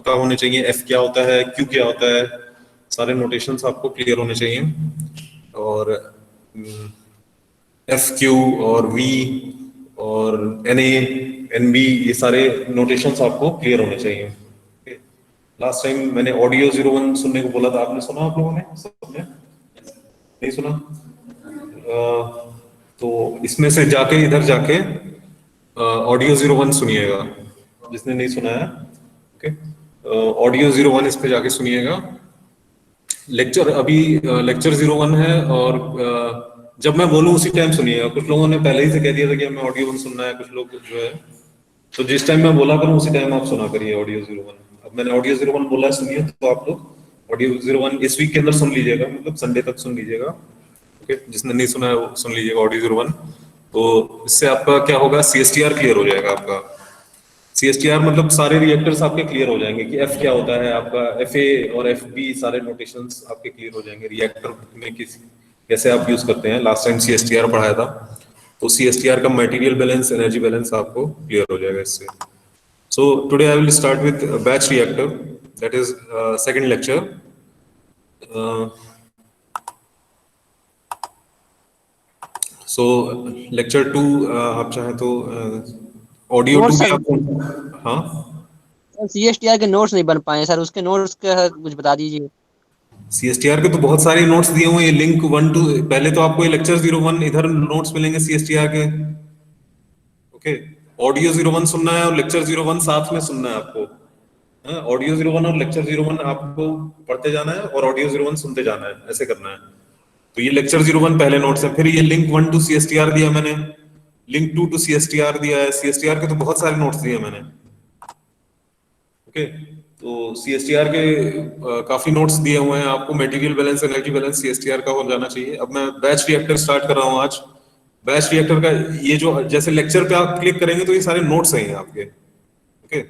पता होने चाहिए, एफ क्या होता है, क्यू क्या होता है, सारे नोटेशंस आपको क्लियर होने चाहिए। और एफ क्यू और वी और एन ए एन बी, ये सारे नोटेशंस आपको क्लियर होने चाहिए। लास्ट टाइम मैंने ऑडियो 01 सुनने को बोला था, आपने सुना? आप लोगों ने सबने नहीं सुना? तो इसमें से जाके इधर जाके ऑडियो 01 सुनिएगा, जिसने नहीं सुना है। ओके, ऑडियो 01 इस पे जाके सुनिएगा। लेक्चर अभी लेक्चर 01 है, और जब मैं बोलूँ उसी टाइम सुनिएगा। कुछ लोगों ने पहले ही से कह दिया था कि हमें ऑडियो 1 सुनना है, कुछ लोग जो है, तो जिस टाइम मैं बोला करूँ उसी टाइम आप सुना करिए ऑडियो 01। अब मैंने ऑडियो 01 बोला है, सुनिए। तो आप लोग ऑडियो 01 इस वीक के अंदर सुन लीजिएगा, मतलब संडे तक सुन लीजिएगा। ओके, जिसने नहीं सुना है वो सुन लीजिएगा ऑडियो 01। तो इससे आपका क्या होगा, सीएसटीआर क्लियर हो जाएगा आपका। सीएसटीआर मतलब सारे रिएक्टर्स आपके क्लियर हो जाएंगे कि एफ क्या होता है आपका, एफ ए और एफ बी, सारे नोटेशंस आपके क्लियर हो जाएंगे। रिएक्टर में किस कैसे आप यूज करते हैं, लास्ट टाइम सीएसटीआर पढ़ाया था, तो सीएसटीआर का मटेरियल बैलेंस, एनर्जी बैलेंस आपको क्लियर हो जाएगा इससे। So today I will start with batch reactor, that is second lecture. So lecture 2 आप चाहें तो ऑडियो 2 नोट्स भी सर, आप, हाँ सीएसटीआर के नोट्स नहीं बन पाए सर, उसके नोट्स का कुछ बता दीजिए। सीएसटीआर के तो बहुत सारे नोट्स दिए हुए हैं, लिंक 1 टू, पहले तो आपको ये लेक्चर 01 इधर नोट्स मिलेंगे सीएसटीआर के। ओके, ऑडियो 01 सुनना है और लेक्चर 01 साथ में सुनना है आपको। ऑडियो 01 और लेक्चर 01 आपको पढ़ते जाना है और ऑडियो 01 सुनते जाना है, ऐसे करना है। तो ये लेक्चर 01 पहले नोट्स है, फिर ये लिंक 1 टू सीएसटीआर दिया मैंने, लिंक 2 टू सीएसटीआर दिया है। सीएसटीआर के तो बहुत सारे नोट्स दिए मैंने। ओके, तो सीएसटीआर के काफी नोट्स दिए हुए हैं आपको। मटेरियल बैलेंस, एनर्जी बैलेंस सीएसटीआर का हो जाना चाहिए। अब मैं बैच रिएक्टर स्टार्ट कर रहा हूँ आज। बैच रिएक्टर का ये जो, जैसे लेक्चर पे आप क्लिक करेंगे तो ये सारे नोट्स हैं आपके। ओके,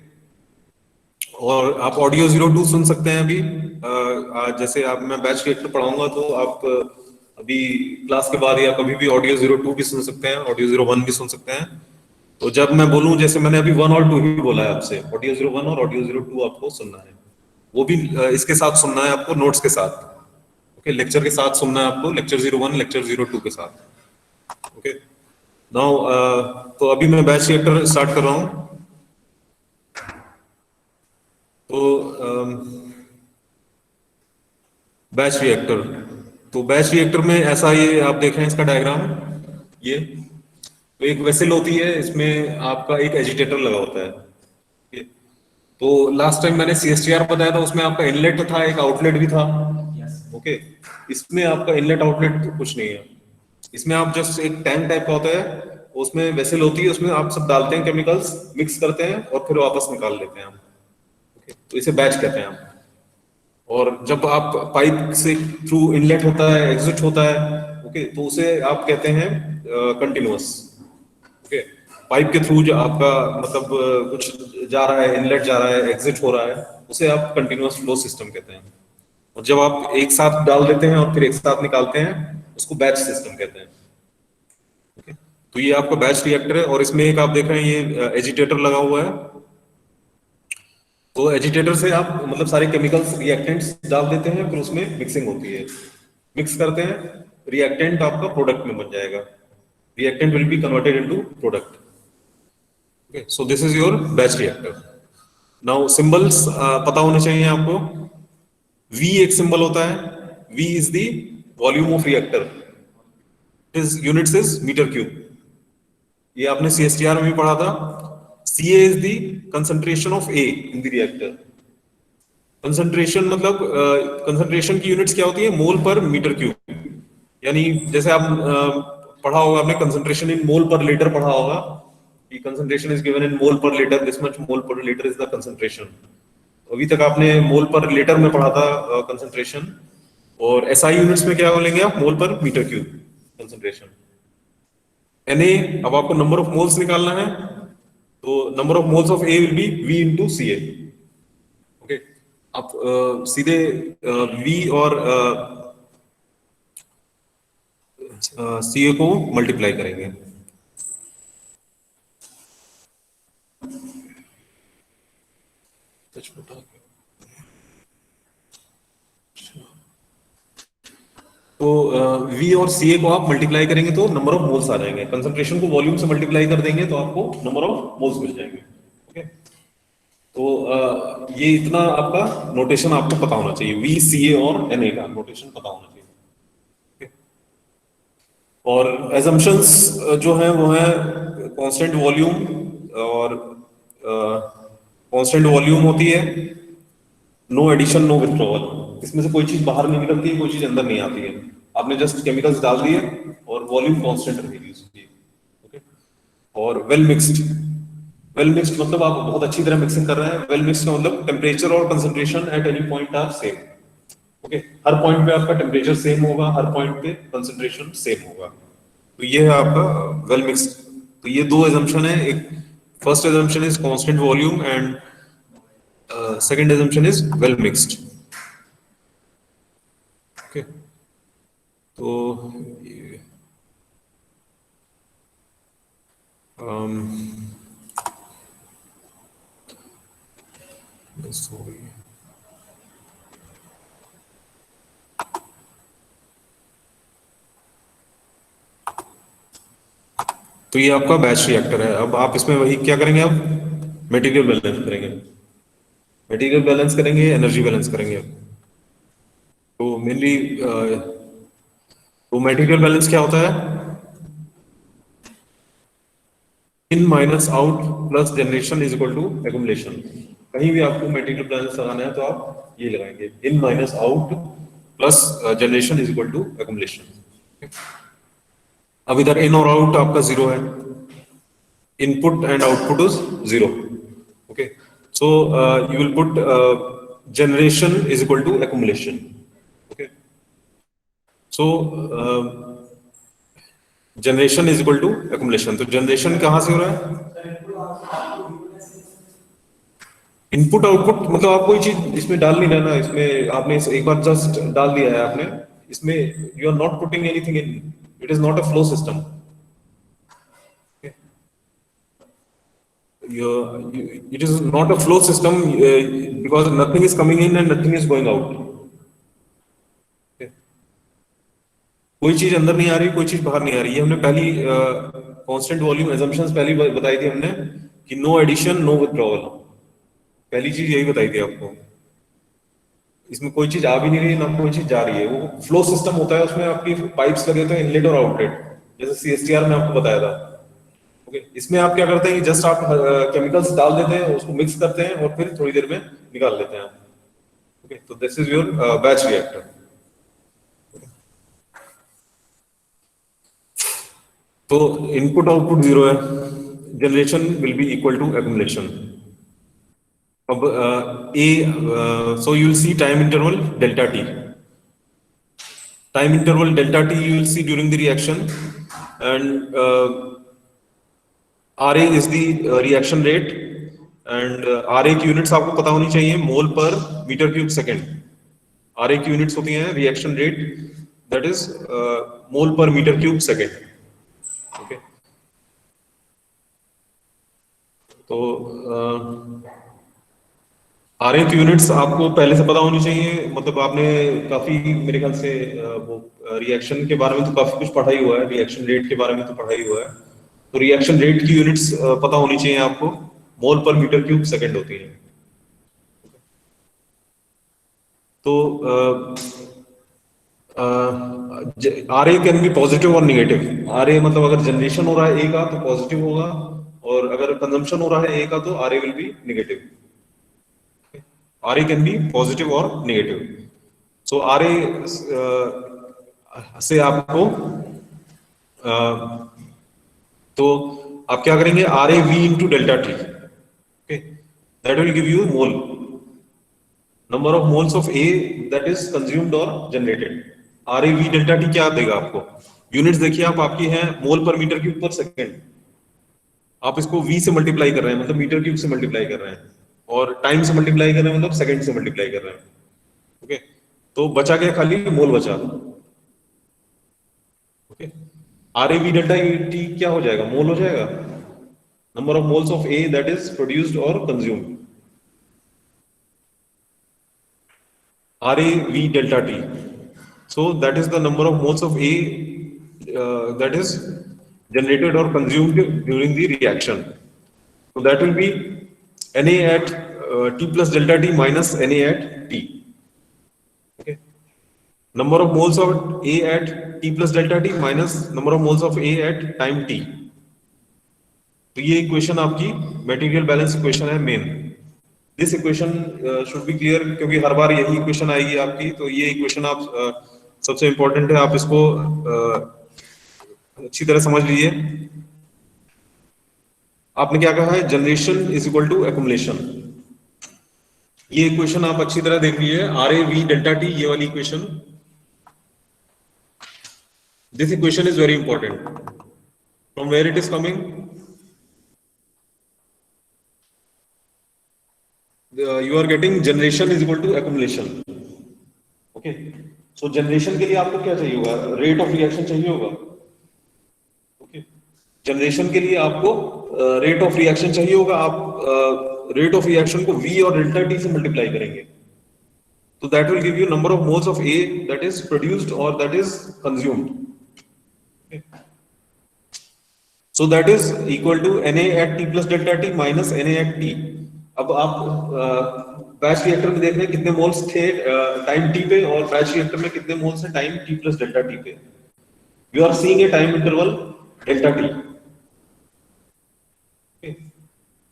और आप ऑडियो 02 सुन सकते हैं अभी। जैसे आप, मैं बैच रिएक्टर पढ़ाऊंगा तो आप अभी क्लास के बाद या कभी भी ऑडियो 02 भी सुन सकते हैं, ऑडियो 01 भी सुन सकते हैं। तो जब मैं बोलूं, जैसे मैंने अभी 1 और 2 ही बोला है आपसे, ऑडियो 01 और ऑडियो 02 आपको सुनना है। वो भी इसके साथ सुनना है आपको, नोट्स के साथ। ओके, लेक्चर के साथ सुनना है आपको, लेक्चर 01 लेक्चर 02 के साथ। ओके, नाउ तो अभी मैं बैच रिएक्टर स्टार्ट कर रहा हूँ। तो बैच रिएक्टर, तो बैच रिएक्टर में ऐसा, ये आप देख रहे हैं इसका डायग्राम, ये तो एक वेसल होती है, इसमें आपका एक एजिटेटर लगा होता है। ठीक है? तो लास्ट टाइम मैंने सीएसटीआर बताया था, उसमें आपका इनलेट था, एक आउटलेट भी था। ओके, इसमें आपका इनलेट आउटलेट कुछ नहीं है। इसमें आप जस्ट एक टैंक टाइप का होता है, उसमें वेसल होती है, उसमें आप सब डालते हैं, केमिकल्स मिक्स करते हैं और फिर वापस निकाल लेते हैं हम। ओके, तो इसे बैच कहते हैं हम। और जब आप पाइप से थ्रू इनलेट होता है, एग्जिट होता है, ओके, तो उसे आप कहते हैं कंटिन्यूअस। ओके, पाइप के थ्रू जो आपका मतलब कुछ जा रहा है, इनलेट जा रहा है, एग्जिट हो रहा है, उसे आप कंटिन्यूअस फ्लो सिस्टम कहते हैं। और जब आप एक साथ डाल देते हैं और फिर एक साथ निकालते हैं, उसको बैच सिस्टम कहते हैं। ओके, तो ये आपका बैच रिएक्टर है, और इसमें एक आप देख रहे हैं ये एजिटेटर लगा हुआ है। तो एजिटेटर से आप मतलब सारे केमिकल्स, रिएक्टेंट्स डाल देते हैं, फिर उसमें मिक्सिंग होती है, मिक्स करते हैं, रिएक्टेंट आपका प्रोडक्ट में बन जाएगा। Reactant will be converted into product. Okay, so this is your batch reactor. Now symbols पता होने चाहिए आपको। V एक सिंबल होता है, V is the volume of reactor, is units is metre cube. ये आपने सीएसटीआर में भी पढ़ा था। Ca is the concentration of A in the reactor. Concentration मतलब कंसंट्रेशन की यूनिट्स क्या होती है, मोल पर मीटर क्यूब। यानी जैसे आप पढ़ा होगा आपने, कंसंट्रेशन इन मोल पर लीटर पढ़ा होगा कि कंसंट्रेशन इज गिवन इन मोल पर लीटर, दिस मच मोल पर लीटर इज द कंसंट्रेशन। अभी तक आपने मोल पर लीटर में पढ़ा था कंसंट्रेशन, और एसआई यूनिट्स में क्या बोलेंगे आप, मोल per meter cube concentration. Na, अब आपको नंबर ऑफ मोल्स निकालना है, तो number of moles of A will be V into Ca। Okay, आप सीधे V और Ca को मल्टीप्लाई करेंगे। तो V और Ca को आप मल्टीप्लाई करेंगे तो नंबर ऑफ मोल्स आ जाएंगे, कंसंट्रेशन को वॉल्यूम से मल्टीप्लाई कर देंगे तो आपको नंबर ऑफ मोल्स मिल जाएंगे। ओके, तो ये इतना आपका नोटेशन आपको पता होना चाहिए, V, Ca और Na का नोटेशन पता होना चाहिए। okay? और एजम्पशंस जो है वो है कांस्टेंट वॉल्यूम, और कांस्टेंट वॉल्यूम होती है नो एडिशन नो विथड्रॉवल, इसमें से कोई चीज बाहर नहीं निकलती है, कोई चीज अंदर नहीं आती है, आपने जस्ट केमिकल्स डाल दिए और वॉल्यूम कांस्टेंट रहेगी उसकी। ओके, और वेल मिक्स्ड, वेल मिक्स्ड मतलब आप बहुत अच्छी तरह मिक्सिंग कर रहे हैं, वेल मिक्स्ड का मतलब टेम्परेचर और concentration at any point are same. Okay, हर पॉइंट पे आपका टेम्परेचर सेम होगा, हर पॉइंट पे कंसंट्रेशन सेम होगा, तो ये है आपका वेल मिक्स्ड। तो ये दो एजम्पशन है, एक first assumption is constant volume and second assumption is well mixed। okay, तो sorry, तो ये आपका बैच रिएक्टर है। अब आप इसमें वही क्या करेंगे, अब मटेरियल बैलेंस करेंगे, मटेरियल बैलेंस करेंगे, एनर्जी बैलेंस करेंगे। तो मेनली तो मटेरियल बैलेंस क्या होता है, in minus out plus generation is equal to accumulation. कहीं भी आपको मटेरियल बैलेंस लगाना है तो आप ये लगाएंगे, in minus out plus generation is equal to accumulation. अब इधर इन और आउट आपका जीरो है, input and output is zero. Okay, so you will put generation is equal to accumulation. Okay, so generation is equal to accumulation, तो generation कहां से हो रहा है, इनपुट आउटपुट मतलब आप कोई चीज इसमें डाल नहीं रहे ना, इसमें आपने एक बार जस्ट डाल दिया है आपने, इसमें you are not putting anything in, it is not a flow system. It is not a flow system because nothing is coming in and nothing is going out। कोई चीज अंदर नहीं आ रही, कोई चीज बाहर नहीं आ रही। ये हमने पहली कांस्टेंट वॉल्यूम एजम्पशंस पहली बताई थी हमने कि नो एडिशन नो विथड्रॉवल, पहली चीज यही बताई थी आपको। इसमें कोई चीज आ भी नहीं रही ना कोई चीज जा रही है, वो फ्लो सिस्टम होता है, उसमें आपकी पाइप्स लगे होते हैं इनलेट और आउटलेट, जैसे सीएसटीआर में आपको बताया था। ओके, इसमें आप क्या करते हैं कि जस्ट आप केमिकल्स डाल देते हैं, उसको मिक्स करते हैं और फिर थोड़ी देर में निकाल लेते हैं। ओके, तो this is your batch reactor. तो इनपुट आउटपुट जीरो है, generation will be equal to accumulation. अब so you will see time interval delta T, time interval delta T you will see during the reaction, and RA is the reaction rate, and RA की units आपको पता होनी चाहिए, mole per meter cube second. RA की units होती हैं reaction rate, that is mole per meter cube second. Okay, तो RA की यूनिट्स आपको पहले से पता होनी चाहिए, मतलब आपने काफी मेरे ख्याल से वो रिएक्शन के बारे में तो काफी कुछ पढ़ा ही हुआ है, रिएक्शन रेट के बारे में तो पढ़ा ही हुआ है, तो रिएक्शन रेट की यूनिट्स पता होनी चाहिए आपको, मोल पर मीटर क्यूब सेकंड होती है। तो RA कैन बी पॉजिटिव और निगेटिव। RA मतलब अगर जनरेशन हो रहा है A का तो पॉजिटिव होगा, और अगर कंजम्पशन हो रहा है A का तो RA will be negative. RA can be positive और निगेटिव। सो RA से आपको तो आप क्या करेंगे, RAV into delta T, okay, that will give you mole, number of moles of A that is consumed or generated। RAV delta T क्या देगा आपको, यूनिट्स देखिए आप, आपकी हैं मोल पर मीटर क्यूब पर सेकेंड, आप इसको V से मल्टीप्लाई कर रहे हैं मतलब मीटर क्यूब से मल्टीप्लाई कर रहे हैं, और टाइम से मल्टीप्लाई कर रहे हैं मतलब सेकेंड से मल्टीप्लाई कर रहे हैं। ओके, तो बचा गया खाली मोल बचा। ओके, RAV डेल्टा T क्या हो जाएगा, मोल हो जाएगा, number of moles of A that is produced और consumed. RA V delta T. So that is the number of moles of A that is generated or consumed during the reaction. So that will be Na at T plus delta T minus Na at T. Okay. Number of moles of A at T plus delta T minus number of moles of A at time T. तो ये equation आपकी material balance equation है main. This equation should be clear, क्योंकि हर बार यही equation आएगी आपकी. तो ये इक्वेशन आप सबसे इंपॉर्टेंट है, आप इसको अच्छी तरह समझ लीजिए. आपने क्या कहा है, generation is equal to accumulation. ये इक्वेशन आप अच्छी तरह देख लीजिए, R A V delta T, ये वाली equation. This equation is very important. From where it is coming, you are getting generation is equal to accumulation. Okay, so generation के लिए आपको क्या चाहिए होगा, rate of reaction चाहिए होगा. Okay, generation के लिए आपको rate of reaction चाहिए होगा. आप rate of reaction को V और delta T से multiply करेंगे, so that will give you number of moles of A that is produced or that is consumed. Okay. So that is equal to Na at T plus delta T minus Na at T. अब आप batch reactor में देख रहे हैं कितने moles थे time T पे, और बैच रिएक्टर में कितने मोल्स हैं time T plus delta T पे. You are seeing a time interval delta T.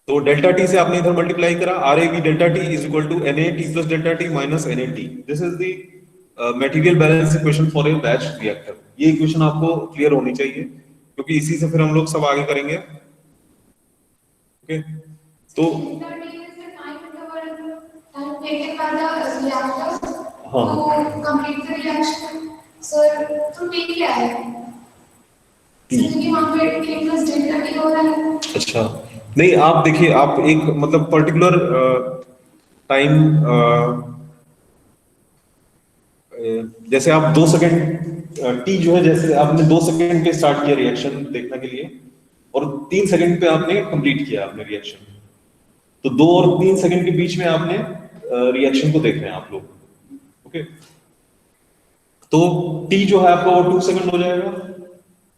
तो डेल्टा टी से आपने इधर मल्टीप्लाई करा, R A V delta T is equal to N A T plus delta T minus N A T. This is the material balance equation for a batch reactor. ये equation आपको clear होनी चाहिए, क्योंकि इसी से फिर हम लोग सब आगे करेंगे. ओके, तो taken by the reactor हाँ. to complete the reaction. So तो T क्या है? क्योंकि वहाँ पे K plus delta T हो रहा है. अच्छा, नहीं आप देखिए, आप एक मतलब पर्टिकुलर टाइम, जैसे आप 2 सेकंड T जो है, जैसे आपने 2 सेकंड पे स्टार्ट किया रिएक्शन देखने के लिए, और 3 सेकंड पे आपने कंप्लीट किया आपने रिएक्शन. तो 2 और 3 सेकंड के बीच में आपने रिएक्शन को देख रहे हैं आप लोग. ओके, तो T जो है आपका वो 2 सेकंड हो जाएगा,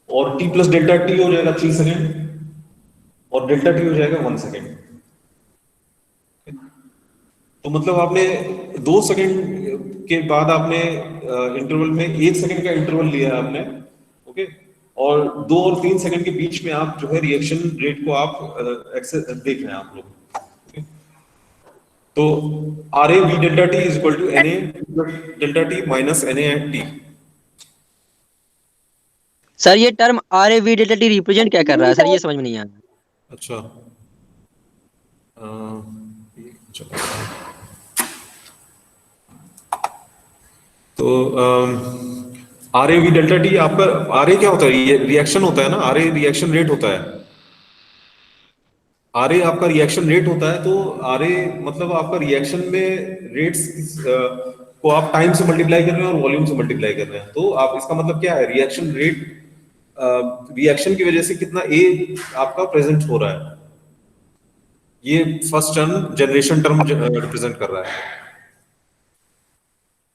और T प्लस डेल्टा T हो जाएगा 3 सेकंड, और डेल्टा T हो जाएगा 1 सेकंड. तो मतलब आपने 2 सेकंड के बाद आपने इंटरवल में 1 सेकंड का इंटरवल लिया है आपने. ओके, और 2 और 3 सेकंड के बीच में आप जो है रिएक्शन रेट को आप देख रहे हैं आप लोग. तो R A V delta T is equal to N A delta T minus N A at T. Sir ये term R A V delta T represent क्या कर रहा है सर, ये समझ में नहीं आ रहा. अच्छा, चलो, तो R A V delta T आपका, आर ए क्या होता है, ये रिएक्शन होता है ना, आर ए रिएक्शन रेट होता है. आर ए आपका रिएक्शन रेट होता है. तो आर ए मतलब आपका रिएक्शन में रेट्स को आप टाइम से मल्टीप्लाई कर रहे हैं और वॉल्यूम से मल्टीप्लाई कर रहे हैं. तो आप, इसका मतलब क्या है, रिएक्शन रेट रिएक्शन की वजह से कितना ए आपका प्रेजेंट हो रहा है. ये first term generation term represent कर रहा है.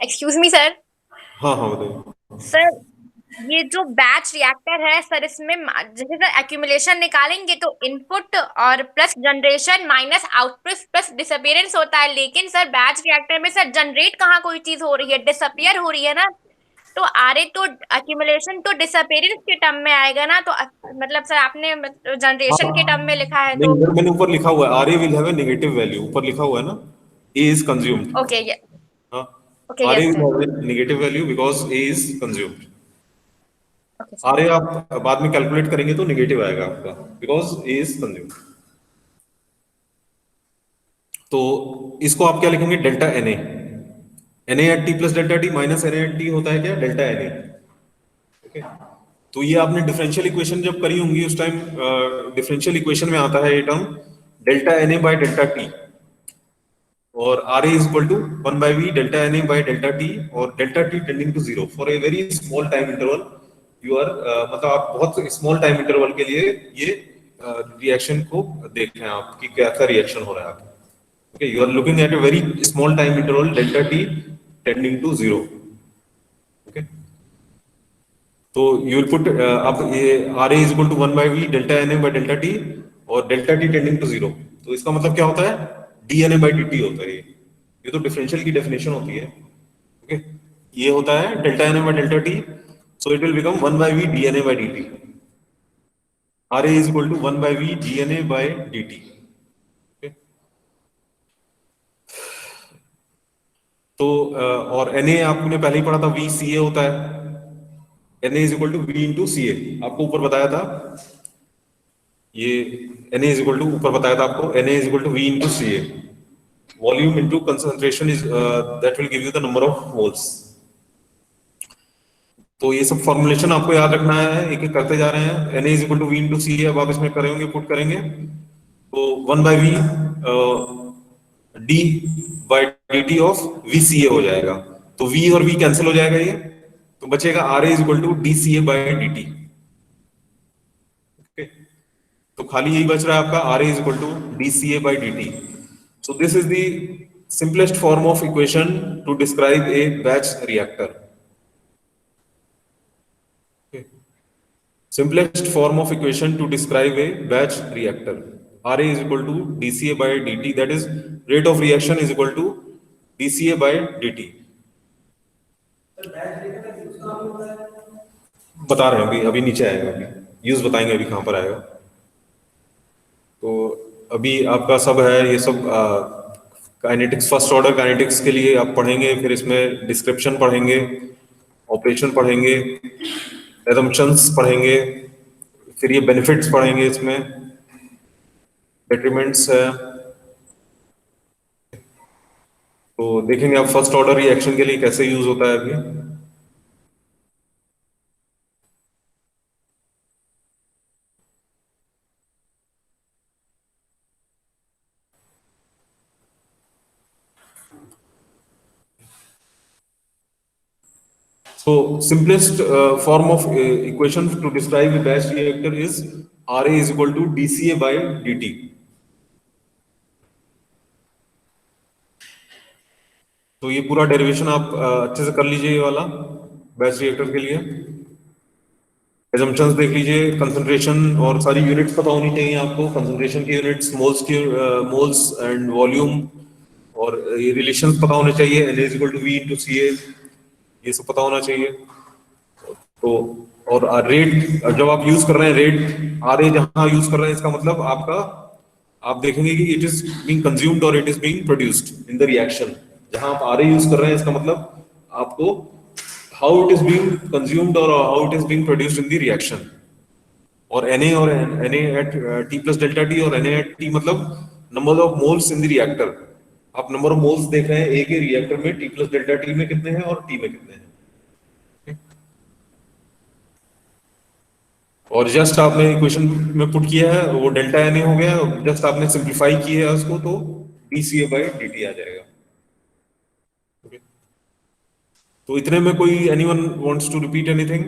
Excuse me sir. हाँ हाँ बताइए सर ये जो बैच रिएक्टर है सर, इसमें जैसे सर एक्यूमुलेशन निकालेंगे तो इनपुट और plus generation minus output plus disappearance होता है. लेकिन सर बैच रिएक्टर में सर जनरेट कहाँ कोई चीज हो रही है, डिसअपीयर हो रही है ना. तो आर ए तो एक्यूमुलेशन तो डिसअपीयरेंस के टर्म में आएगा ना. तो मतलब सर आपने जनरेशन के टर्म में लिखा है. नहीं, मैंने ऊपर लिखा हुआ है R A will have a negative value, ऊपर लिखा हुआ है ना, ए इज कंज्यूम्ड. ओके, हाँ, okay, R A yes will sir. Have a negative value because A is consumed. Okay R A आप बाद में कैलकुलेट करेंगे तो नेगेटिव आएगा आपका, बिकॉज ए इज कंज्यूम्ड. तो इसको आप क्या लिखेंगे, delta N A. N A at T plus delta T minus N A at T होता है क्या, डेल्टा एन ए. ओके, तो ये आपने डिफरेंशियल इक्वेशन जब करी होंगी उस टाइम डिफरेंशियल इक्वेशन में आता है ये term delta N A by delta T, और R A is equal to 1 by V delta N A by delta T, और delta T tending to 0 for a very small time interval. You are मतलब आप बहुत small time interval के लिए ये reaction को देख रहे हैं आप कि कैसा रिएक्शन हो रहा है. Okay, you are looking at a very small time interval delta T tending to 0. Okay, तो यू विल पुट अब ये R A is equal to 1/v delta N A by delta T और delta T tending to 0. तो इसका मतलब क्या होता है? D N A by D T होता है ये तो डिफरेंशियल की डेफिनेशन होती है. ओके, ये होता है delta N A by delta T, so it will become 1/v D N A by D T. R A is equal to 1/v D N A by D T. तो और N A आपने पहले ही पढ़ा था, we C A होता है. N A is equal to V into C A, आपको ऊपर बताया था ये. N A is equal to ऊपर बताया था आपको, N A is equal to V into C A. Volume into concentration is that will give you the number of moles. तो ये सब फॉर्मुलेशन आपको याद रखना है, एक एक करते जा रहे हैं. N A is equal to V into C A, अब आप इसमें करेंगे, पुट करेंगे तो 1/v D by D T of V C A हो जाएगा. तो v और v कैंसिल हो जाएगा ये, तो बचेगा R A is equal to D C A by D T. तो खाली यही बच रहा है आपका, R A is equal to D C A by D T. So this is the simplest form of equation to describe a batch reactor. Simplest form of equation to describe a batch reactor. Ra is equal to dCA by dt, that is rate of reaction is equal to dCA by dt. बता रहे हैं अभी, अभी नीचे आएगा, अभी use बताएंगे अभी कहाँ पर आएगा. तो अभी आपका सब है ये सब काइनेटिक्स, फर्स्ट ऑर्डर काइनेटिक्स के लिए आप पढ़ेंगे, फिर इसमें डिस्क्रिप्शन पढ़ेंगे, ऑपरेशन पढ़ेंगे, assumptions पढ़ेंगे, फिर ये बेनिफिट्स पढ़ेंगे, इसमें डेट्रीमेंट्स है. तो देखेंगे आप फर्स्ट ऑर्डर रिएक्शन के लिए कैसे यूज होता है अभी. So simplest form of equation to describe a batch reactor is Ra is equal to dCA by dt. तो ये पूरा डेरिवेशन आप अच्छे से कर लीजिए, ये वाला बैच रिएक्टर के लिए. एजम्पशंस देख लीजिए, कंसंट्रेशन और सारी यूनिट्स पता होनी चाहिए आपको, कंसंट्रेशन की यूनिट्स, मोल्स की मोल्स एंड वॉल्यूम, और ये रिलेशंस पता होने चाहिए, Na is equal to V into Ca, ये सब पता होना चाहिए. तो और रेट जब आप यूज कर रहे हैं, रेट आर ए जहां यूज कर रहे हैं, इसका मतलब आपका आप देखेंगे कि इट इज बीइंग कंज्यूम्ड और it is being produced in the reaction. जहां आप आर ए यूज कर रहे हैं, इसका मतलब आपको how it is being consumed और how it is being produced in the reaction. और Na और Na at T plus delta T और Na एट T मतलब number of moles in the reactor. आप नंबर ऑफ मोल्स देख रहे हैं ए के रिएक्टर में, T प्लस डेल्टा T में कितने हैं और T में कितने हैं. और जस्ट आपने इक्वेशन में पुट किया है, वो डेल्टा एन ए हो गया, जस्ट आपने सिंप्लीफाई किया है उसको, तो dCA बाई dt आ जाएगा. okay. तो इतने में कोई anyone wants to repeat anything,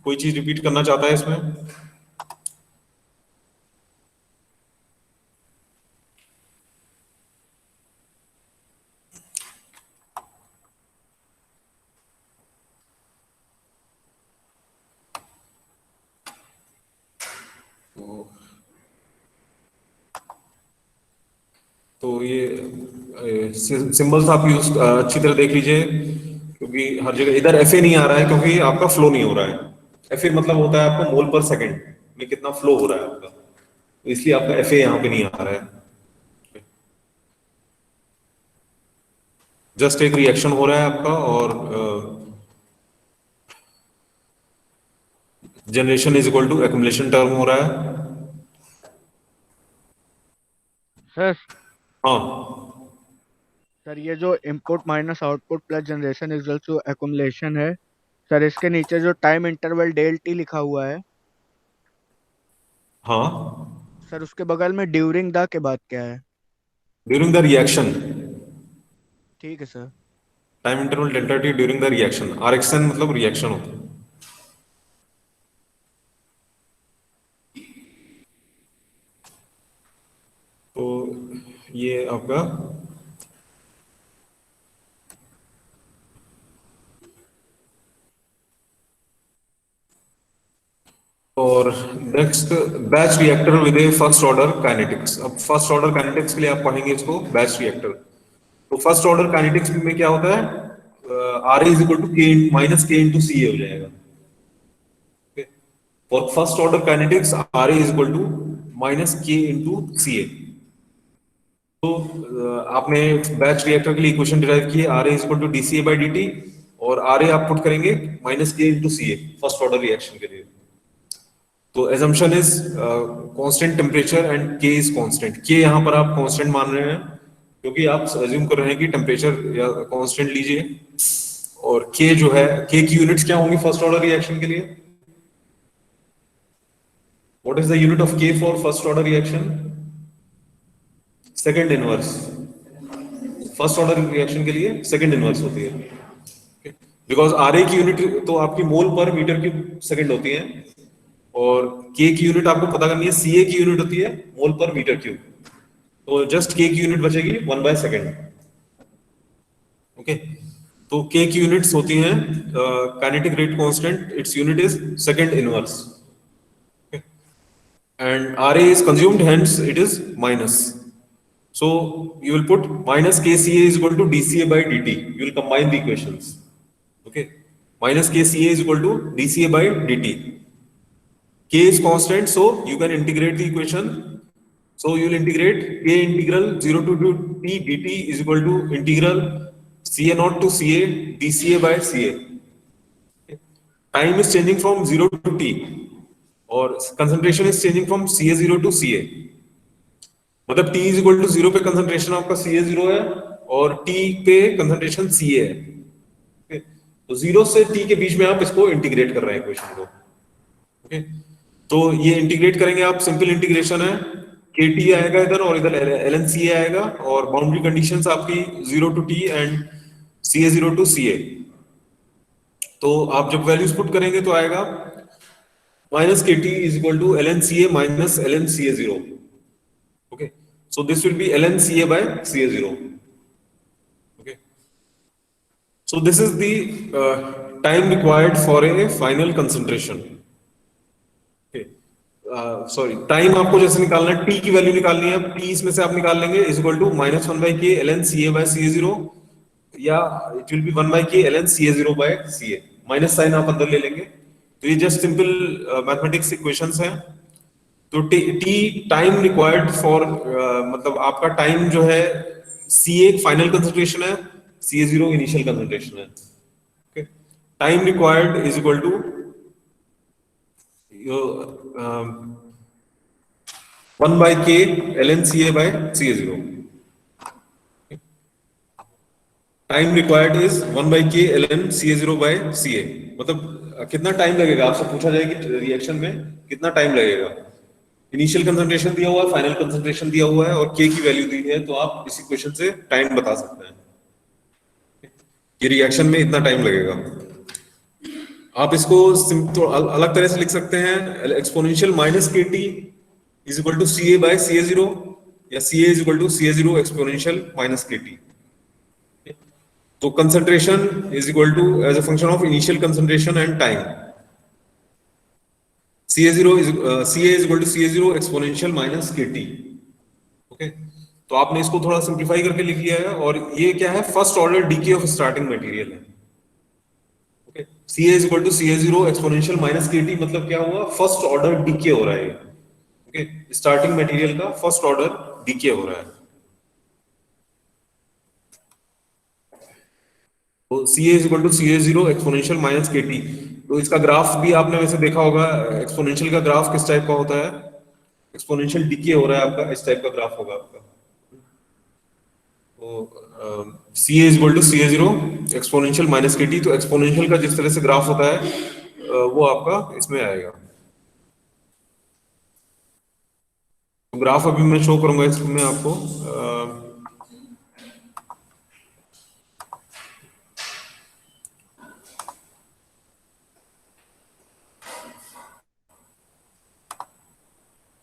कोई चीज रिपीट करना चाहता है इसमें? तो ये सिंबल्स आप यूज अच्छी तरह देख लीजिए, क्योंकि हर जगह इधर एफ ए नहीं आ रहा है, क्योंकि आपका फ्लो नहीं हो रहा है. एफ ए मतलब होता है आपका मोल पर सेकंड में कितना फ्लो हो रहा है आपका, तो इसलिए आपका एफ ए यहाँ पे नहीं आ रहा है. जस्ट एक रिएक्शन हो रहा है आपका, और generation is equal to accumulation term हो रहा है. सर हाँ सर ये जो input minus output plus generation equal to accumulation है सर, इसके नीचे जो टाइम इंटरवल डेल टी लिखा हुआ है हाँ, सर, उसके बगल में ड्यूरिंग द के बाद क्या है? During the reaction. ठीक है सर. Time interval delta T during the reaction, RXN मतलब रिएक्शन होता है. तो ये आपका और next batch reactor with a first order kinetics. अब फर्स्ट ऑर्डर काइनेटिक्स के लिए आप पढ़ेंगे इसको बैच रिएक्टर। तो फर्स्ट ऑर्डर काइनेटिक्स में क्या होता है, R is equal to K minus K into C हो जाएगा। For first order kinetics R is equal to minus K into सी। तो आपने बैच रिएक्टर के लिए इक्वेशन डिराइव की है, R is equal to D C A by D T, और R A आप पुट करेंगे minus K into C A first order reaction के लिए। तो assumption is constant temperature and K is constant. K यहाँ पर आप कांस्टेंट मान रहे हैं क्योंकि आप अज्यूम कर रहे हैं कि टेम्परेचर या कांस्टेंट लीजिए, और के जो है, के की यूनिट्स क्या होंगी फर्स्ट ऑर्डर रिएक्शन के लिए? What is the unit of K for first order reaction? Second inverse. First order reaction के लिए सेकंड इनवर्स होती है, बिकॉज आर ए की यूनिट तो आपकी मोल पर मीटर क्यूब सेकंड होती है, और के की यूनिट आपको पता करनी है, सी ए की यूनिट होती है मोल पर मीटर क्यूब। तो जस्ट के की यूनिट बचेगी 1/सेकंड। ओके, तो के की यूनिट्स होती हैं kinetic rate constant, its unit is second inverse, and RA is consumed, hence it is minus. So you will put minus KCA is equal to DCA by DT. You will combine the equations. Okay, minus KCA is equal to DCA by DT. K is constant, so you can integrate the equation. So you will integrate K integral 0 to T dt is equal to integral CA naught to CA DCA by CA. Okay. Time is changing from 0 to T. और concentration is changing from CA0 to CA, मतलब T is equal to 0 पे concentration आपका CA0 है और T पे concentration CA है। तो 0 से T के बीच में आप इसको इंटीग्रेट कर रहे हैं इक्वेशन को। ओके, तो ये इंटीग्रेट करेंगे आप, सिंपल इंटीग्रेशन है, KT आएगा इधर और इधर LNCA आएगा, और बाउंड्री कंडीशंस आपकी 0 to T and CA0 to CA। तो आप जब वैल्यूज पुट करेंगे तो आएगा minus KT is equal to LNCA minus LNCA0. Okay, so this will be LNCA by CA0. Okay, so this is the time required for a final concentration. Okay, sorry, time आपको जैसे निकालना है, T की value निकालनी है, T इसमें से आप निकाल लेंगे is equal to minus 1/k LNCA by CA0, या it will be 1/k LNCA0 by CA, minus sign आप अंदर ले लेंगे। तो ये जस्ट सिंपल मैथमेटिक्स इक्वेशंस हैं। तो टी टाइम रिक्वायर्ड फॉर, मतलब आपका टाइम जो है, CA फाइनल कंसंट्रेशन है, CA0 इनिशियल कंसंट्रेशन है। Okay, time required is equal to 1/k LNCA by CA0। Time required is 1/k LNCA0 by CA। मतलब कितना टाइम लगेगा, आपसे पूछा जाए कि रिएक्शन में कितना टाइम लगेगा, इनिशियल कंसंट्रेशन दिया हुआ है, फाइनल कंसंट्रेशन दिया हुआ है, और के की वैल्यू दी है, तो आप इस इक्वेशन से टाइम बता सकते हैं कि रिएक्शन में इतना टाइम लगेगा। आप इसको तो अलग तरह से लिख सकते हैं, exponential minus KT is equal to CA by CA0, या CA is equal to CA0 exponential minus KT। तो concentration is equal to as a function of initial concentration and time. CA is equal to CA0 exponential minus KT. Okay, तो आपने इसको थोड़ा simplify करके लिख लिया है, और ये क्या है, first order decay of starting material है। Okay, CA is equal to CA0 exponential minus KT, मतलब क्या हुआ, फर्स्ट ऑर्डर डीके हो रहा है। ओके, स्टार्टिंग मटेरियल का फर्स्ट ऑर्डर डीके हो रहा है। तो CA is equal to CA0 exponential minus KT। तो इसका ग्राफ भी आपने वैसे देखा होगा, एक्सपोनेंशियल का ग्राफ किस टाइप का होता है, एक्सपोनेंशियल डीके हो रहा है आपका, इस टाइप का ग्राफ होगा आपका। तो CA is equal to CA0 exponential minus KT। तो एक्सपोनेंशियल का जिस तरह से ग्राफ होता है वो आपका इसमें आएगा। तो ग्राफ अभी मैं शो करूंगा इसमें आपको।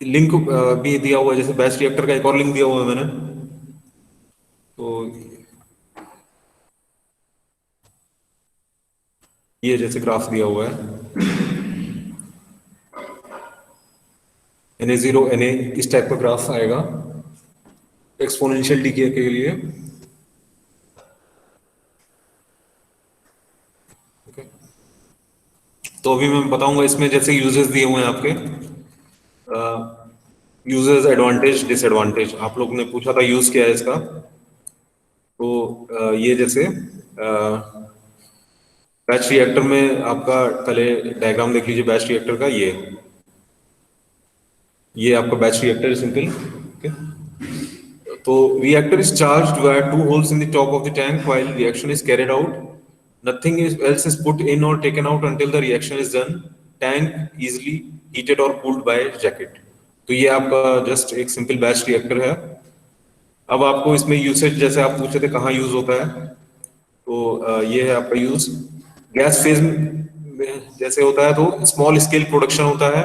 लिंक भी दिया हुआ है, जैसे बैच रिएक्टर का एक और लिंक दिया हुआ है मैंने, तो ये जैसे ग्राफ दिया हुआ है, Na0 Na इस टाइप का ग्राफ आएगा एक्सपोनेंशियल डीके के लिए। ओके, तो अभी मैं बताऊंगा इसमें जैसे यूजेस दिए हुए हैं आपके, यूजेस, एडवांटेज, डिसएडवांटेज। आप लोग ने पूछा था यूज क्या है इसका, तो ये जैसे बैच रिएक्टर में आपका पहले डायग्राम देख लीजिए बैच रिएक्टर का। ये आपका बैच रिएक्टर है सिंपल। ओके, तो reactor is charged via two holes in the top of the tank while reaction is carried out. Else is put in or taken out until the reaction is done. Tank easily heated or cooled by jacket. तो ये आपका just एक simple batch reactor है। अब आपको इसमें usage जैसे आप पूछे थे कहाँ यूज होता है, तो ये है आपका यूज गैस फेज में जैसे होता है, तो स्मॉल स्केल प्रोडक्शन होता है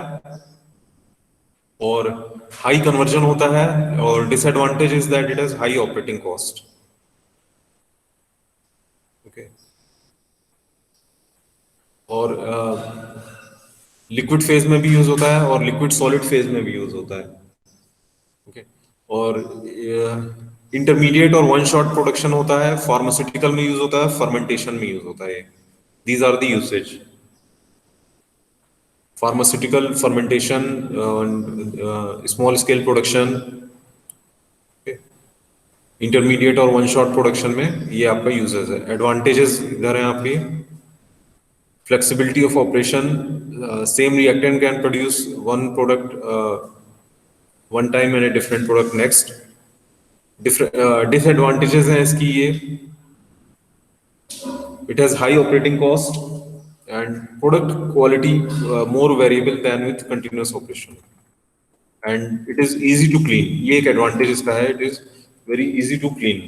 और हाई कन्वर्जन होता है, और disadvantage is that it has high operating cost. Okay, और लिक्विड फेज में भी यूज होता है और लिक्विड सॉलिड फेज में भी यूज होता है। ओके, और इंटरमीडिएट और वन शॉट प्रोडक्शन होता है, फार्मास्यूटिकल में यूज होता है, फर्मेंटेशन में यूज होता है। These are the usage, pharmaceutical, fermentation, small scale production, intermediate और वन शॉट प्रोडक्शन में ये आपका यूजेस है। एडवांटेजेस इधर हैं आपके, flexibility of operation, same reactant can produce one product one time and a different product next. Disadvantages हैं इसकी ये, it has high operating cost and product quality more variable than with continuous operation, and it is easy to clean. ये एक advantage इसका है, it is very easy to clean।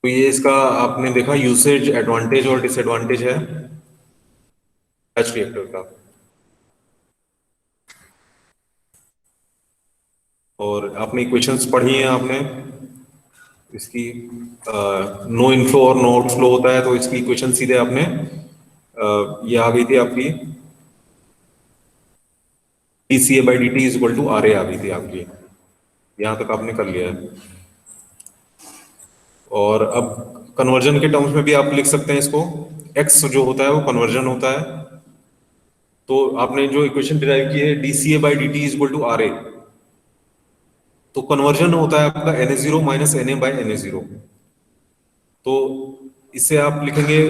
तो ये इसका आपने देखा यूसेज, एडवांटेज और डिसएडवांटेज है बैच रिएक्टर का। और आपने इक्वेशंस पढ़ी हैं आपने इसकी, नो इनफ्लो और नो आउटफ्लो होता है, तो इसकी इक्वेशन सीधे आपने ये आ गई थी आपकी dCA by dt is equal to RA आ गई थी आपकी, यहां तक आपने कर लिया है। और अब कन्वर्जन के टर्म्स में भी आप लिख सकते हैं इसको, x जो होता है वो कन्वर्जन होता है। तो आपने जो इक्वेशन डिराइव की है dCA by dt is equal to RA, तो कन्वर्जन होता है आपका Na0 minus Na by Na0। तो इससे आप लिखेंगे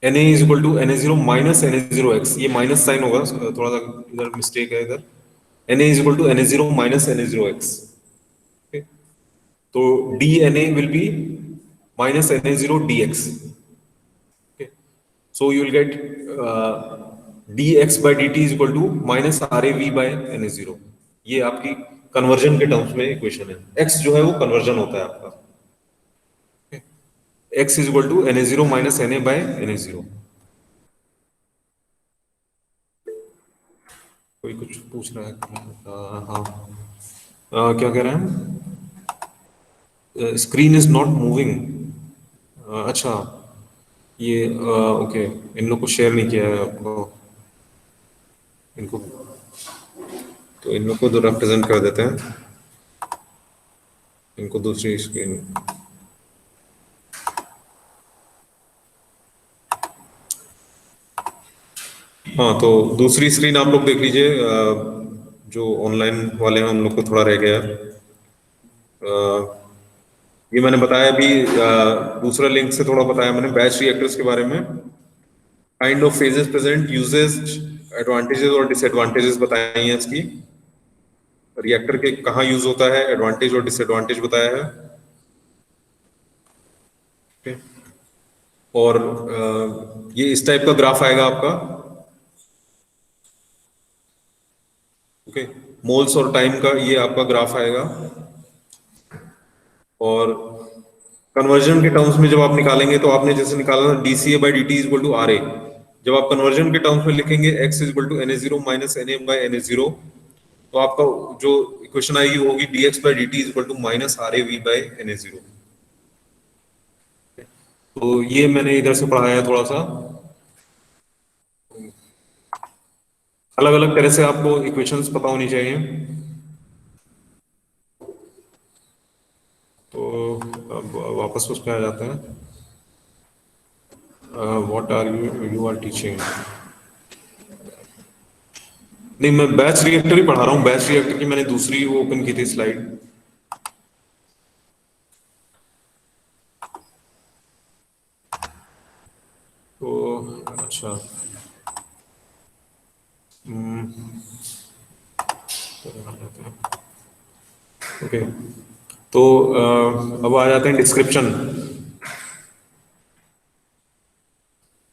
Na is equal to Na0 minus Na0x, ये माइनस साइन होगा, थोड़ा सा इधर मिस्टेक है इधर। Na is equal to Na0 minus Na0x, तो dNA will be minus Na0 dx। So you will get dx by dt is equal to minus RAV by Na0। ये आपकी कन्वर्जन के टर्म्स में इक्वेशन है। x जो है वो conversion होता है आपका, x is equal to Na0 minus Na by Na0। कोई कुछ पूछ रहा है? हाँ, क्या कह रहे हैं? Screen is not moving. अच्छा, ये ओके, इन लोग को शेयर नहीं किया है आपको, इनको तो इन लोग को तो रिप्रेजेंट कर देते हैं, इनको दूसरी स्क्रीन। हाँ, तो दूसरी स्क्रीन आप लोग देख लीजिए, जो ऑनलाइन वाले हैं उन लोग को थोड़ा रह गया। ये मैंने बताया भी, दूसरा लिंक से थोड़ा बताया मैंने बैच रिएक्टर्स के बारे में, kind of phases present, uses, advantages और डिसएडवांटेजेस बताई हैं इसकी। रिएक्टर के कहाँ यूज होता है, एडवांटेज और डिसएडवांटेज बताया है। okay. और ये इस टाइप का ग्राफ आएगा आपका। ओके, मोल्स और टाइम का ये आपका ग्राफ आएगा। और कन्वर्जन के टर्म्स में जब आप निकालेंगे तो आपने जैसे निकाला था dCA by dt is equal to RA, जब आप कन्वर्जन के टर्म्स में लिखेंगे x is equal to Na0 minus Na by Na0, तो आपका जो इक्वेशन आएगी वो होगी dx by dt is equal to minus RAV by Na0। तो ये मैंने इधर से पढ़ाया है थोड़ा सा। अलग अलग तरह से आपको इक्वेशंस पता होनी चाहिए। तो अब वापस उस पर आ जाते हैं। What are you are teaching? नहीं, मैं बैच रिएक्टर ही पढ़ा रहा हूँ। बैच रिएक्टर की मैंने दूसरी वो ओपन की थी स्लाइड। तो अच्छा, ओके। तो अब आ जाते हैं डिस्क्रिप्शन।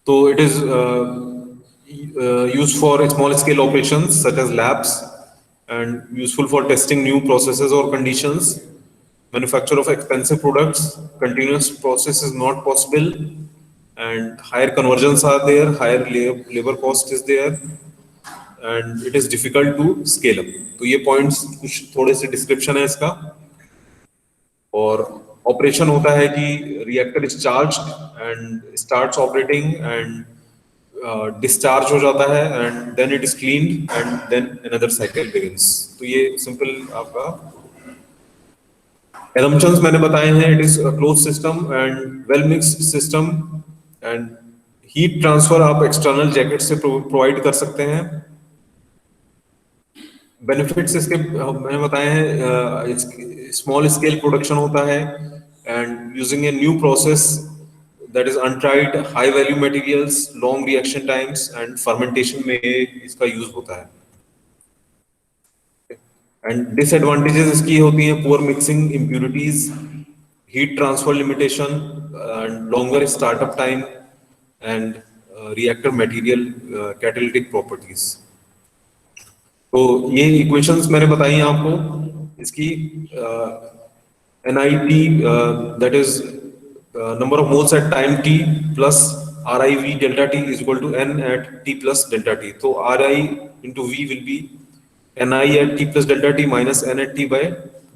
तो it is used for small scale operations such as labs and useful for testing new processes or conditions. Manufacture of expensive products, continuous process is not possible, and higher conversions are there, higher labor cost is there, and it is difficult to scale up. तो ये points कुछ थोड़े से description है इसका। और operation होता है कि reactor is charged and starts operating and discharge हो जाता है and then it is cleaned and then another cycle begins. तो ये सिंपल आपका assumptions मैंने बताए हैं। It is close system and well mixed system and heat transfer आप एक्सटर्नल जैकेट से प्रोवाइड कर सकते हैं। बेनिफिट्स इसके मैंने बताए हैं। स्मॉल स्केल प्रोडक्शन होता है and using a new process that is untried, high value materials, long reaction times and fermentation में इसका यूज होता है। एंड डिसएडवांटेजेस इसकी होती हैं poor mixing, impurities, heat transfer limitation and longer startup time and reactor material catalytic properties. तो ये equations मैंने बताई हैं आपको। इसकी NIT that is number of moles at time t plus RIV delta t is equal to n at t plus delta t। तो RI into V will be NI at t plus delta t minus n at t by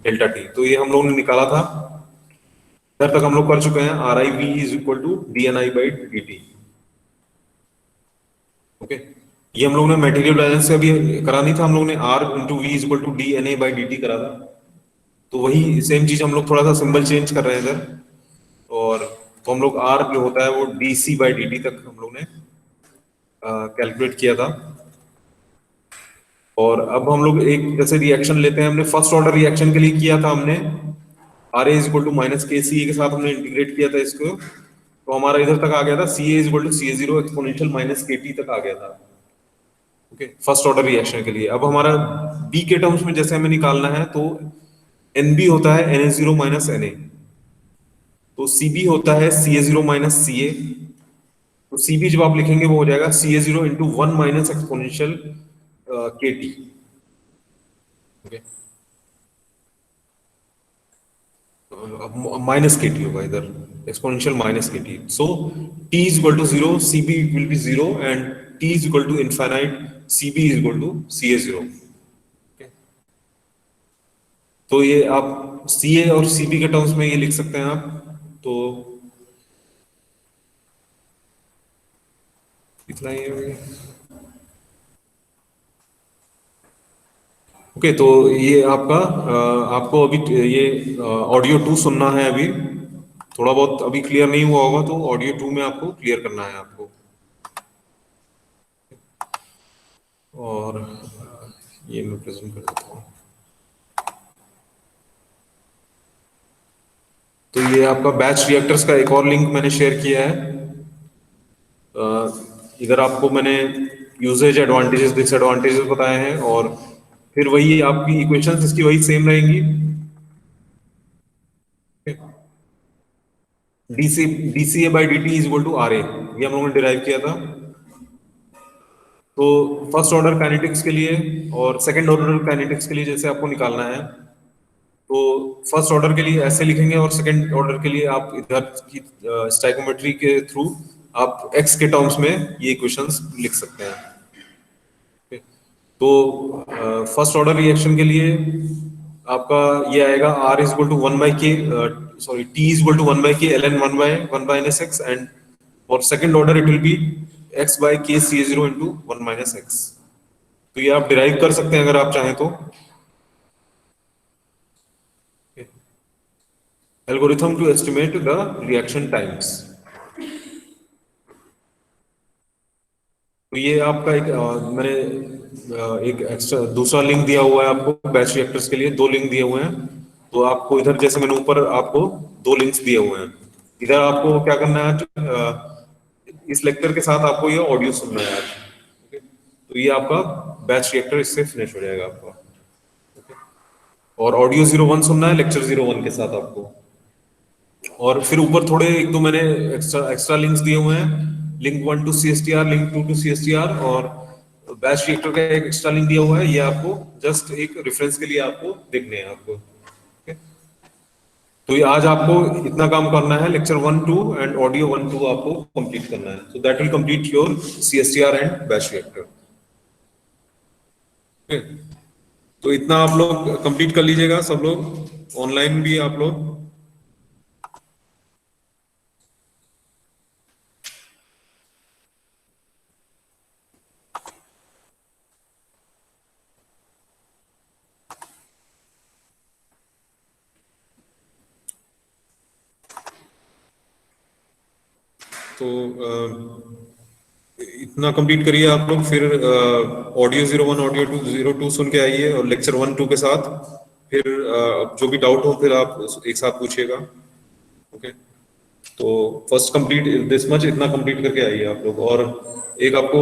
delta t। तो ये हम लोगों ने निकाला था, इधर तक हम लोग कर चुके हैं। RIV is equal to DNI by dt। Okay, ये हम लोगों ने मटेरियल बैलेंस से अभी करा नहीं था, हम लोगों ने R into V is equal to DNA by dt करा था। तो वही सेम चीज हम लोग थोड़ा सा सिंबल चेंज कर रहे हैं इधर। और तो हम लोग R जो होता है वो DC बाई dt तक हम लोग ने कैलकुलेट किया था। और अब हम लोग एक जैसे रिएक्शन लेते हैं, हमने फर्स्ट ऑर्डर रिएक्शन के लिए किया था, हमने RA is equal to minus KCA के साथ हमने इंटीग्रेट किया था इसको। तो हमारा इधर तक आ गया था CA is equal to CA0 exponential minus KT तक आ गया था। ओके, फर्स्ट ऑर्डर रिएक्शन के लिए। अब हमारा B के टर्म्स में जैसे हमें निकालना है तो NB होता है Na0 माइनस Na, तो CB होता है Ca0 माइनस Ca। तो CB जब आप लिखेंगे वो हो जाएगा Ca0 into 1 minus exponential KT। Okay, minus KT होगा इधर, exponential minus KT। So T is equal to 0, CB will be 0 and T is equal to infinite, CB is equal to Ca0। तो ये आप CA और CB के terms में ये लिख सकते हैं आप। तो इतना ही है। ओके, तो ये आपका आपको अभी ये ऑडियो 2 सुनना है। अभी थोड़ा बहुत अभी क्लियर नहीं हुआ होगा, तो ऑडियो 2 में आपको क्लियर करना है आपको। और ये मैं प्रेजेंट कर देता हूँ। तो ये आपका बैच रिएक्टर्स का एक और लिंक मैंने शेयर किया है। इधर आपको मैंने यूजेज, एडवांटेजेस, डिसएडवांटेजेस बताए हैं और फिर वही आपकी इक्वेशंस इसकी वही सेम रहेंगी। DCA by dt is equal to RA, ये हम लोगों ने डिराइव किया था। तो फर्स्ट ऑर्डर काइनेटिक्स के लिए और सेकंड ऑर्डर काइनेटिक्स के लिए जैसे आपको निकालना है, तो फर्स्ट ऑर्डर के लिए ऐसे लिखेंगे और सेकंड ऑर्डर के लिए आप इधर की स्टाइकोमेट्री के थ्रू आप x के टर्म्स में ये इक्वेशंस लिख सकते हैं। तो फर्स्ट ऑर्डर रिएक्शन के लिए आपका ये आएगा R is equal to 1 by K, sorry T is equal to 1 by K ln 1 by NSX, and for second order it will be x by K CA0 into 1 minus x। तो ये आप derive कर सकते हैं अगर आप चाहें तो। Algorithm to estimate the reaction times. तो ये आपका एक मैंने एक एक्स्ट्रा दूसरा लिंक दिया हुआ है आपको बैच रिएक्टर्स के लिए, 2 लिंक दिए हुए हैं। तो आपको इधर जैसे मैंने ऊपर आपको 2 लिंक्स दिए हुए हैं, इधर आपको क्या करना है, इस लेक्चर के साथ आपको ये ऑडियो सुनना है आज। तो ये आपका बैच रिएक्टर इससे फिनिश हो जाएगा आपका। और ऑडियो 01 सुनना है लेक्चर 01 के साथ आपको। और फिर ऊपर थोड़े 1-2 मैंने एक्स्ट्रा लिंक्स दिए हुए हैं, link 1 to CSTR, link 2 to CSTR, और बैच रिएक्टर का एक एक्स्ट्रा लिंक दिया हुआ है। ये आपको जस्ट एक रेफरेंस के लिए आपको देखने हैं आपको। तो ये आज आपको इतना काम करना है, लेक्चर 1-2 एंड ऑडियो 1-2 आपको कंप्लीट करना है। So that will complete your CSTR and batch reactor. तो इतना आप लोग कंप्लीट कर लीजिएगा सब लोग, ऑनलाइन भी आप लोग। तो इतना कंप्लीट करिए आप लोग, फिर ऑडियो 01 ऑडियो 02 सुन के आइए, और लेक्चर 1-2 के साथ फिर जो भी डाउट हो फिर आप एक साथ पूछिएगा। ओके, तो फर्स्ट कंप्लीट दिस मच, इतना कंप्लीट करके आइए आप लोग। और एक आपको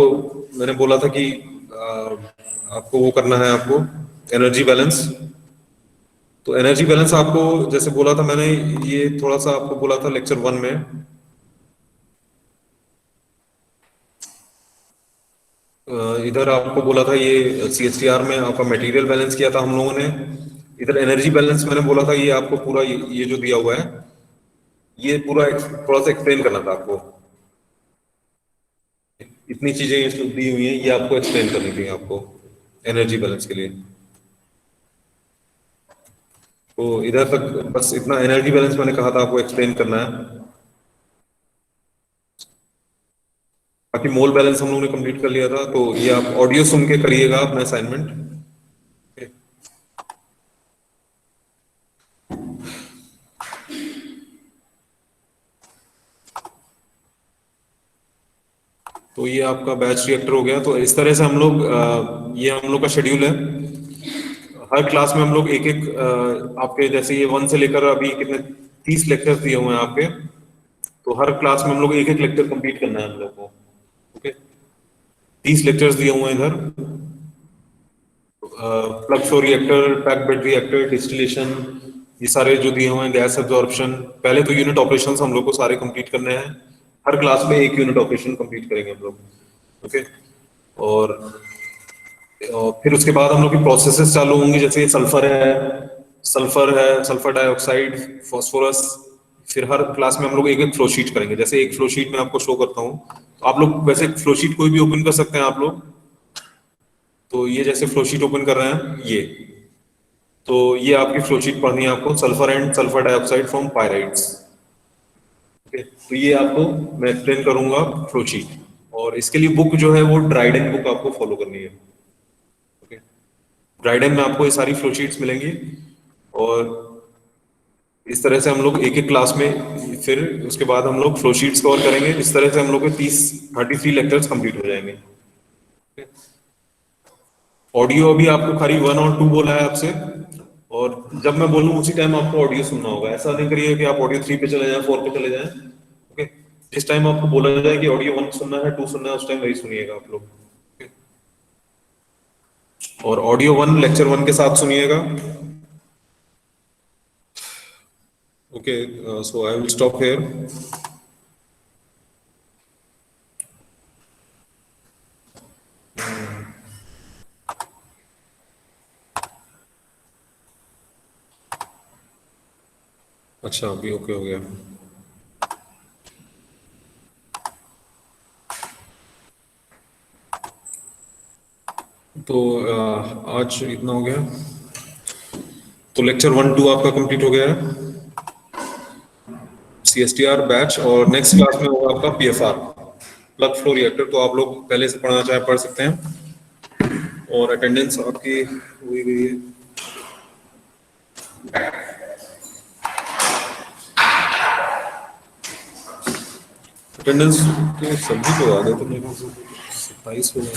मैंने बोला था कि आपको वो करना है, आपको एनर्जी बैलेंस। तो एनर्जी बैलेंस आपको जैसे बोला था मैंने, ये थोड़ा सा आपको बोला था लेक्चर 1 में। इधर आपको बोला था ये CSTR में आपका मटेरियल बैलेंस किया था हम लोगों ने। इधर एनर्जी बैलेंस मैंने बोला था ये आपको पूरा ये जो दिया हुआ है ये पूरा थोड़ा सा एक्सप्लेन करना था आपको। इतनी चीजें इसमें दी हुई हैं, ये आपको एक्सप्लेन करनी थी आपको एनर्जी बैलेंस के लिए। तो इधर तक बस इतना एनर्जी बैलेंस मैंने कहा था आपको एक्सप्लेन करना है। बाकी मोल बैलेंस हम लोगों ने कंप्लीट कर लिया था। तो ये आप ऑडियो सुन के करिएगा अपना असाइनमेंट। तो ये आपका बैच रिएक्टर हो गया। तो इस तरह से हम लोग ये हम लोग का शेड्यूल है। हर क्लास में हम लोग एक एक आपके जैसे ये 1 से लेकर अभी कितने 30 लेक्चर दिए हुए हैं आपके। तो हर क्लास में हम लोग एक एक लेक्चर कंप्लीट करना है हम लोग को। ओके, 30 लेक्चर्स दिए हुए हैं इधर। Plug flow reactor, pack bed reactor, distillation, ये सारे जो दिए हुए हैं, गैस एब्जॉर्प्शन। पहले तो यूनिट ऑपरेशंस हम लोग को सारे कंप्लीट करने हैं। हर क्लास में एक यूनिट ऑपरेशन कंप्लीट करेंगे हम लोग। ओके, और फिर उसके बाद हम लोग की प्रोसेसेस चालू होंगी। जैसे सल्फर है, सल्फर डाइऑक्साइड, फास्फोरस। फिर हर क्लास में हम लोग एक एक फ्लो शीट करेंगे। जैसे एक फ्लो शीट में आपको शो करता हूँ, तो आप लोग वैसे फ्लो शीट कोई भी ओपन कर सकते हैं आप लोग। तो ये जैसे फ्लो शीट ओपन कर रहे हैं ये, तो ये आपकी फ्लो शीट पढ़नी है आपको, sulphur and sulphur dioxide from pyrites. Okay, तो ये आपको मैं एक्सप्लेन करूंगा फ्लो शीट। और इसके लिए बुक जो है वो ड्राइडेन बुक आपको फॉलो करनी है। ओके, ड्राइडेन में आपको ये सारी फ्लो शीट्स मिलेंगी। और इस तरह से हम लोग एक एक क्लास में, फिर उसके बाद हम लोग फ्लो शीट्स कवर करेंगे। इस तरह से हम लोग के 33 लेक्चर्स कंप्लीट हो जाएंगे। ऑडियो अभी आपको खाली 1 और 2 बोला है आपसे, और जब मैं बोलूं उसी टाइम आपको ऑडियो सुनना होगा। ऐसा नहीं करिए कि आप ऑडियो 3 पे चले जाएं, 4 पे चले जाएं। ओके, जिस टाइम आपको बोला जाए कि ऑडियो 1 सुनना है, 2 सुनना है, उस टाइम वही सुनिएगा आप लोग। और ऑडियो 1 लेक्चर 1 के साथ सुनिएगा। Okay, so I will stop here. अच्छा, अभी ओके हो गया। तो आज इतना हो गया। तो लेक्चर 1-2 आपका कंप्लीट हो गया है, CSTR बैच। और नेक्स्ट क्लास में होगा आपका PFR, प्लग फ्लो रिएक्टर। तो आप लोग पहले से पढ़ना चाहे पढ़ सकते हैं। और अटेंडेंस आपकी हुई गई है। अटेंडेंस के सभी लोग आ गए थे, मेरे को 27 हो गए।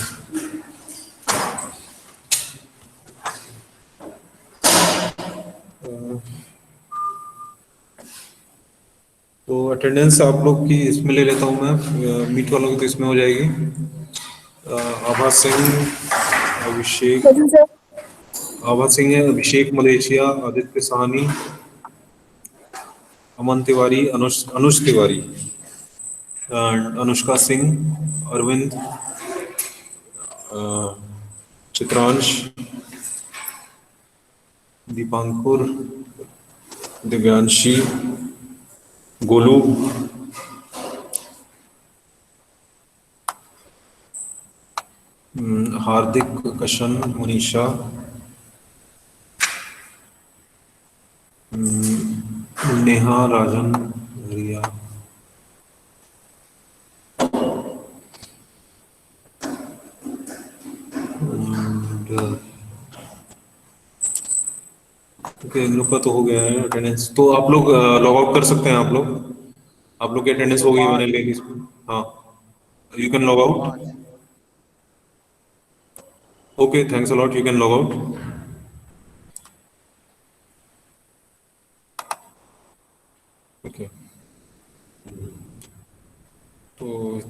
तो अटेंडेंस आप लोग की इसमें ले लेता हूँ मैं, मीट वालों की तो इसमें हो जाएगी। आभा सिंह, अभिषेक, आभा सिंह है, अभिषेक मलेशिया, आदित्य साहनी, अमन तिवारी, अनुज तिवारी, अनुष्का सिंह, अरविंद, चित्रांश, दीपांकुर, दिव्यांशी, गोलू, हार्दिक, कशन, मनीषा, नेहा, राजन, रिया, ओके, इन लोग का तो हो गया है अटेंडेंस। तो आप लोग लॉग आउट कर सकते हैं। आप लोग की अटेंडेंस हो गई, मैंने ले ली इसमें। हाँ, you can log out. 5। Okay, thanks a lot, you can log out. Okay, तो